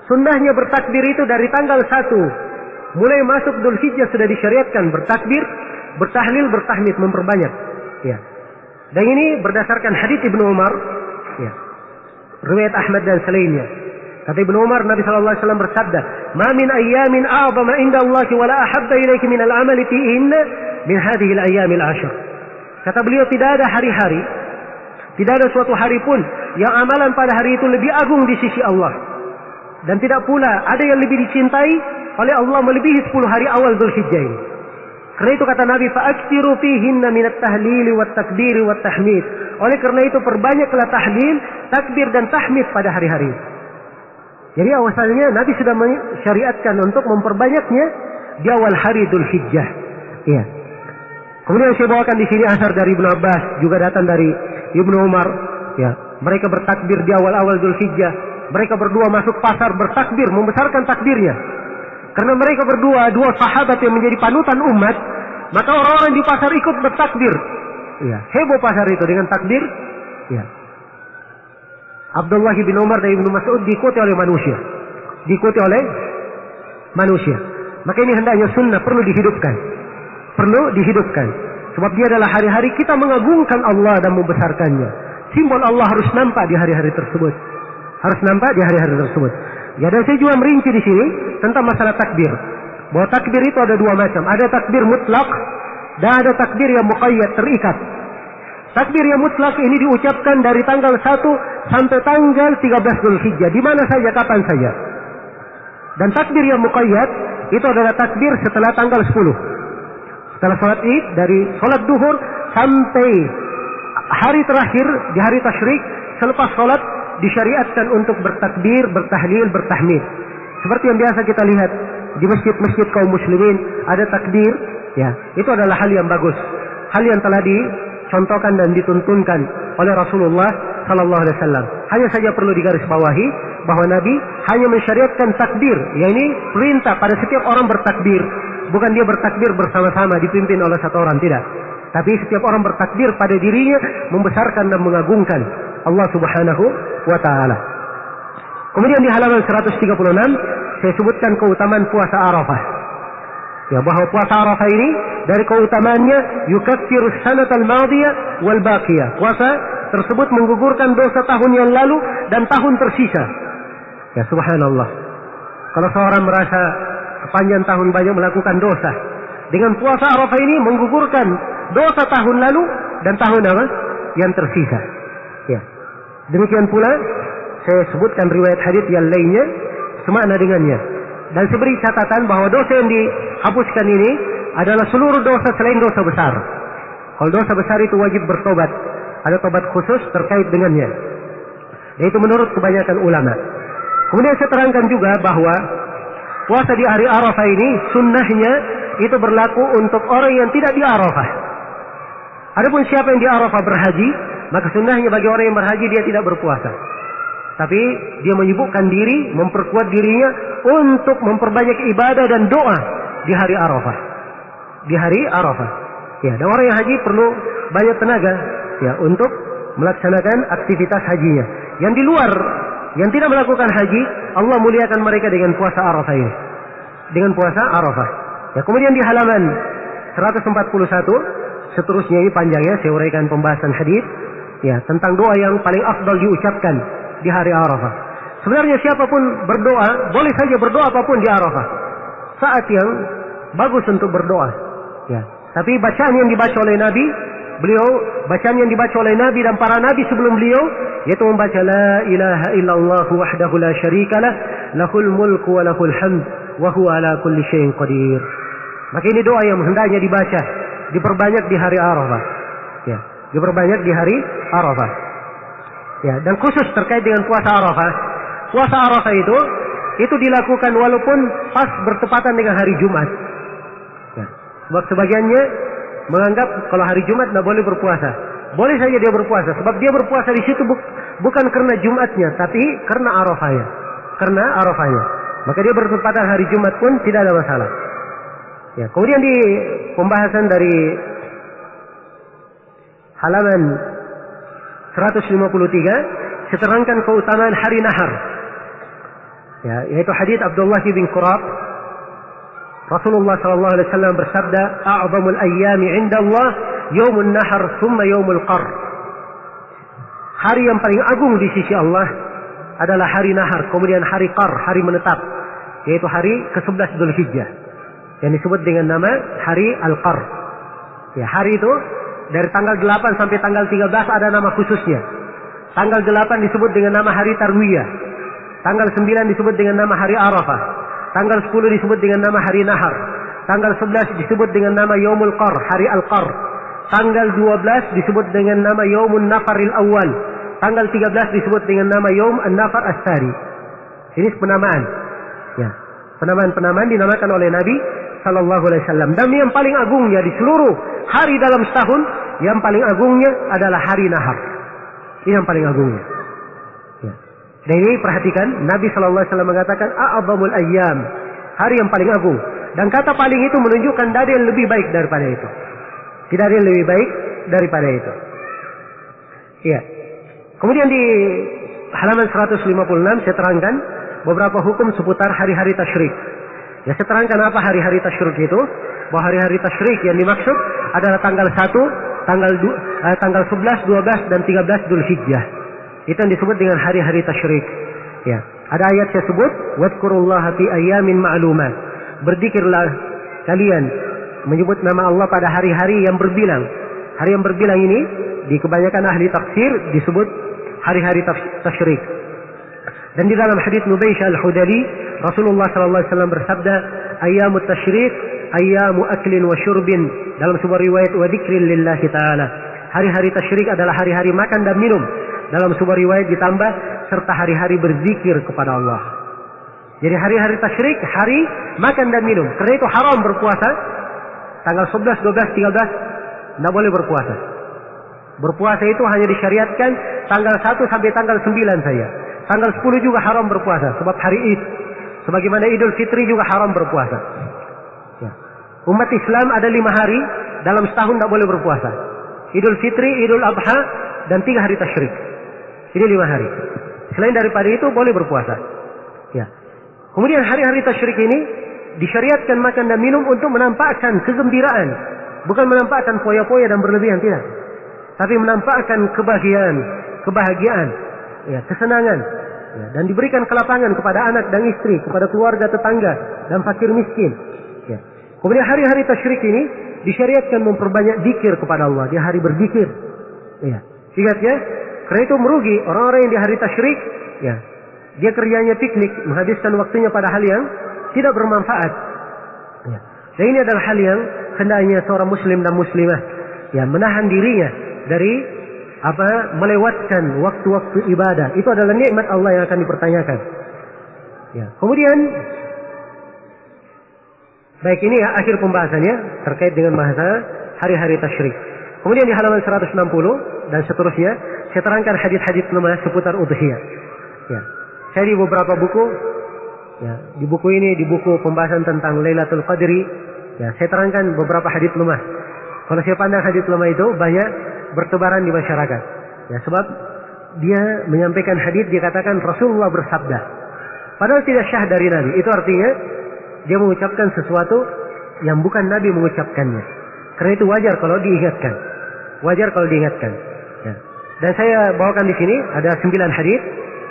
Sunnahnya bertakbir itu dari tanggal 1. Mulai masuk Dzulhijjah sudah disyariatkan bertakbir, bertahlil, bertahmid, memperbanyak. Ya. Dan ini berdasarkan hadits Ibnu Umar. Ya. Riwayat Ahmad dan selainnya. Kata Ibnu Umar, Nabi sallallahu alaihi wasallam bersabda, "Ma min ayyamin a'zama 'inda Allah wa la ahabba ilayki min al-'amali fihinna min hadhihi al-ayyam al-'ashr." Kata beliau, tidak ada hari-hari, tidak ada suatu hari pun yang amalan pada hari itu lebih agung di sisi Allah. Dan tidak pula ada yang lebih dicintai oleh Allah melebihi 10 hari awal Dzulhijjah ini. Karena itu kata Nabi, "Fa'aksiru fihinna min at-tahlil wa at-takbir wa at-tahmid." Oleh karena itu perbanyaklah tahlil, takbir dan tahmid pada hari-hari. Jadi awasannya Nabi sudah mensyariatkan untuk memperbanyaknya di awal hari Dzulhijjah. Iya. Kemudian saya bawakan di sini asar dari Ibnu Abbas, juga datang dari Ibnu Umar. Ya, mereka bertakbir di awal-awal Dzulhijjah. Mereka berdua masuk pasar bertakbir, membesarkan takbirnya. Karena mereka berdua, dua sahabat yang menjadi panutan umat, maka orang-orang di pasar ikut bertakbir. Ya, heboh pasar itu dengan takbir. Ya. Abdullah bin Umar dan Ibnu Mas'ud diikuti oleh manusia. Diikuti oleh manusia. Maka ini hendaknya sunnah perlu dihidupkan. Perlu dihidupkan. Sebab dia adalah hari-hari kita mengagungkan Allah dan membesarkannya. Simbol Allah harus nampak di hari-hari tersebut. Harus nampak di hari-hari tersebut. Ya, dan saya juga merinci di sini tentang masalah takbir. Bahwa takbir itu ada dua macam. Ada takbir mutlak dan ada takbir yang muqayyad, terikat. Takbir yang mutlak ini diucapkan dari tanggal 1 sampai tanggal 13 Dzulhijjah, di mana saja, kapan saja. Dan takbir yang muqayyad itu adalah takbir setelah tanggal 10. Setelah sholat Id, dari sholat duhur sampai hari terakhir di hari tasyrik, selepas sholat disyariatkan untuk bertakbir, bertahlil, bertahmid. Seperti yang biasa kita lihat di masjid-masjid kaum muslimin ada takbir, ya, itu adalah hal yang bagus, hal yang telah dicontohkan dan dituntunkan oleh Rasulullah sallallahu alaihi wasallam. Hanya saja perlu digarisbawahi bahwa Nabi hanya mensyariatkan takbir, yakni perintah pada setiap orang bertakbir. Bukan dia bertakbir bersama-sama dipimpin oleh satu orang, tidak. Tapi setiap orang bertakbir pada dirinya, membesarkan dan mengagungkan Allah Subhanahu wa taala. Kemudian di halaman 136 saya sebutkan keutamaan puasa Arafah. Ya, bahwa puasa Arafah ini dari keutamaannya yukaffiru sanatal madiyah wal baqiyah. Puasa tersebut menggugurkan dosa tahun yang lalu dan tahun tersisa. Ya, subhanallah. Kalau seorang merasa sepanjang tahun banyak melakukan dosa, dengan puasa Arafah ini menggugurkan dosa tahun lalu dan tahun apa? Yang tersisa. Ya. Demikian pula saya sebutkan riwayat hadits yang lainnya semakna dengannya. Dan saya beri catatan bahwa dosa yang dihapuskan ini adalah seluruh dosa selain dosa besar. Kalau dosa besar itu wajib bertobat. Ada tobat khusus terkait dengannya. Yaitu menurut kebanyakan ulama. Kemudian saya terangkan juga bahwa puasa di hari Arafah ini sunnahnya itu berlaku untuk orang yang tidak di Arafah. Adapun siapa yang di Arafah berhaji, maka sunnahnya bagi orang yang berhaji dia tidak berpuasa. Tapi dia menyibukkan diri, memperkuat dirinya untuk memperbanyak ibadah dan doa di hari Arafah. Di hari Arafah. Ya, dan orang yang haji perlu banyak tenaga, ya, untuk melaksanakan aktivitas hajinya. Yang di luar, yang tidak melakukan haji, Allah muliakan mereka dengan puasa Arafah ini. Dengan puasa Arafah. Ya, kemudian di halaman 141, seterusnya ini panjangnya, saya uraikan pembahasan hadis, ya, tentang doa yang paling afdal diucapkan di hari Arafah. Sebenarnya siapapun berdoa, boleh saja berdoa apapun di Arafah. Saat yang bagus untuk berdoa. Ya. Tapi bacaan yang dibaca oleh Nabi, bacaan yang dibaca oleh Nabi dan para Nabi sebelum beliau, yaitu membaca La ilaha illallah wahdahu la syarikalah, lahul mulku wa lahul hamd, wa huwa ala kulli syai'in qadir. Maka ini doa yang hendaknya dibaca, diperbanyak di hari Arafah. Ya. Diperbanyak di hari Arafah. Ya, dan khusus terkait dengan puasa Arafah. Puasa Arafah itu dilakukan walaupun pas bertepatan dengan hari Jumat. Ya, sebab sebagiannya menganggap kalau hari Jumat tidak boleh berpuasa. Boleh saja dia berpuasa, sebab dia berpuasa di situ bukan karena Jumatnya, tapi karena Arafahnya. Karena Arafahnya. Maka dia bertepatan hari Jumat pun tidak ada masalah. Ya, kemudian di pembahasan dari halaman 153 diterangkan keutamaan hari Nahar. Ya, yaitu hadits Abdullah bin Qurab. Rasulullah sallallahu alaihi wasallam bersabda, "A'zamul ayyami 'inda Allah yaumun nahar thumma yaumul qar." Hari yang paling agung di sisi Allah adalah hari Nahar, kemudian hari Qar, hari menetap, yaitu hari ke-11 Dzulhijjah. Yang disebut dengan nama hari Al-Qar. Ya, hari itu dari tanggal 8 sampai tanggal 13 ada nama khususnya. Tanggal 8 disebut dengan nama hari Tarwiyah. Tanggal 9 disebut dengan nama hari Arafah. Tanggal 10 disebut dengan nama hari Nahar. Tanggal 11 disebut dengan nama Yaumul Qar, hari Al-Qar. Tanggal 12 disebut dengan nama Yaumun Nafaril Awal. Tanggal 13 disebut dengan nama Yaum An-Nafar As-Sari. Ini penamaan. Ya, penamaan-penamaan dinamakan oleh Nabi sallallahu alaihi wasallam. Dan yang paling agungnya di seluruh hari dalam setahun, yang paling agungnya adalah hari Nahar. Ini yang paling agungnya. Ya. Dan ini perhatikan, Nabi sallallahu alaihi wasallam mengatakan a'zamul ayyam, hari yang paling agung. Dan kata paling itu menunjukkan tidak ada yang lebih baik daripada itu. Tidak ada yang lebih baik daripada itu. Ya. Kemudian di halaman 156 saya terangkan beberapa hukum seputar hari-hari tasyrik. Ya, saya terangkan apa hari-hari tasyrik itu. Bahwa hari-hari tasyrik yang dimaksud adalah tanggal 1, tanggal 11, 12 dan 13 Dzulhijjah. Itu yang disebut dengan hari-hari tasyrik. Ya. Ada ayat yang sebut wadhkurullaha fi ayyamin ma'lumat. Berzikirlah kalian menyebut nama Allah pada hari-hari yang berbilang. Hari yang berbilang ini di kebanyakan ahli tafsir disebut hari-hari tasyrik. Dan di dalam hadits Nubayshah al-Hudali, Rasulullah sallallahu alaihi wasallam bersabda, "Ayyamut tasyrik ayyamu aklin wa syurbin." Dalam sebuah riwayat, "Wa dzikrin lillahi ta'ala." Hari-hari tasyrik adalah hari-hari makan dan minum. Dalam sebuah riwayat ditambah, serta hari-hari berzikir kepada Allah. Jadi hari-hari tasyrik, hari makan dan minum. Karena itu haram berpuasa. Tanggal 11, 12, 13 tidak boleh berpuasa. Berpuasa itu hanya disyariatkan tanggal 1 sampai tanggal 9 saja. Tanggal 10 juga haram berpuasa sebab hari Id. Sebagaimana Idul Fitri juga haram berpuasa. Ya. Umat Islam ada 5 hari dalam setahun tidak boleh berpuasa. Idul Fitri, Idul Adha, dan 3 hari tasyrik. Ini 5 hari. Selain daripada itu boleh berpuasa. Ya. Kemudian hari-hari tasyrik ini disyariatkan makan dan minum untuk menampakkan kegembiraan. Bukan menampakkan foya-foya dan berlebihan, tidak. Tapi menampakkan kebahagiaan, ya, kesenangan. Ya, dan diberikan kelapangan kepada anak dan istri, kepada keluarga, tetangga, dan fakir miskin. Ya. Kemudian hari-hari tasyrik ini disyariatkan memperbanyak zikir kepada Allah. Di hari berzikir. Ya. Ingat ya, karena itu merugi orang-orang yang di hari tasyrik, ya, dia kerjanya piknik, menghabiskan waktunya pada hal yang tidak bermanfaat. Ya. Dan ini adalah hal yang hendaknya seorang muslim dan muslimah, ya, menahan dirinya dari melewatkan waktu-waktu ibadah. Itu adalah nikmat Allah yang akan dipertanyakan. Ya. Kemudian baik, ini ya akhir pembahasannya terkait dengan bahasa hari-hari tasyrik. Kemudian di halaman 160 dan seterusnya saya terangkan hadis-hadis lemah seputar udhiyah. Ya. Saya di beberapa buku, ya, di buku ini, di buku pembahasan tentang Lailatul Qadri, ya, saya terangkan beberapa hadis lemah. Kalau saya pandang hadis lemah itu banyak bertebaran di masyarakat. Ya, sebab dia menyampaikan hadis, dia katakan Rasulullah bersabda. Padahal tidak syah dari Nabi. Itu artinya dia mengucapkan sesuatu yang bukan Nabi mengucapkannya. Karena itu wajar kalau diingatkan. Wajar kalau diingatkan. Ya. Dan saya bawakan di sini ada 9 hadis.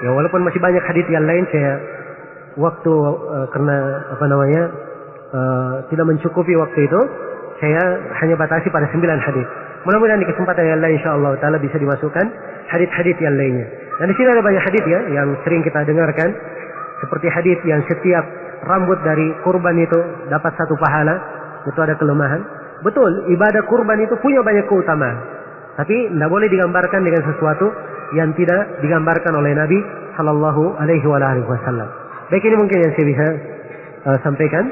Ya, walaupun masih banyak hadis yang lain, saya waktu karena tidak mencukupi waktu itu, saya hanya batasi pada 9 hadis. Mudah-mudahan di kesempatan yang lain insyaallah taala bisa dimasukkan hadis-hadis yang lainnya. Dan di sini ada banyak hadis ya yang sering kita dengarkan, seperti hadis yang setiap rambut dari kurban itu dapat 1 pahala. Itu ada kelemahan. Betul, ibadah kurban itu punya banyak keutamaan. Tapi tidak boleh digambarkan dengan sesuatu yang tidak digambarkan oleh Nabi sallallahu alaihi wasallam. Baik, ini mungkin yang saya bisa sampaikan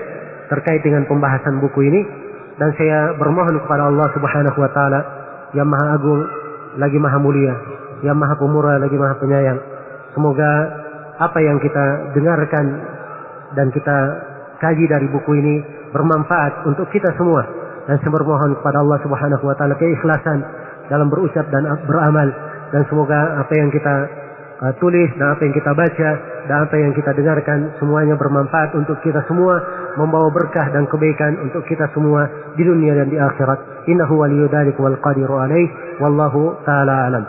terkait dengan pembahasan buku ini. Dan saya bermohon kepada Allah Subhanahu wa taala yang Maha Agung lagi Maha Mulia, yang Maha Pemurah lagi Maha Penyayang. Semoga apa yang kita dengarkan dan kita kaji dari buku ini bermanfaat untuk kita semua. Dan saya bermohon kepada Allah Subhanahu wa taala keikhlasan dalam berucap dan beramal. Dan semoga apa yang kita tulis dan apa yang kita baca dan apa yang kita dengarkan semuanya bermanfaat untuk kita semua, membawa berkah dan kebaikan untuk kita semua di dunia dan di akhirat. Innahu waliyyu dzalika wal qadiru alaih, wallahu taala alam.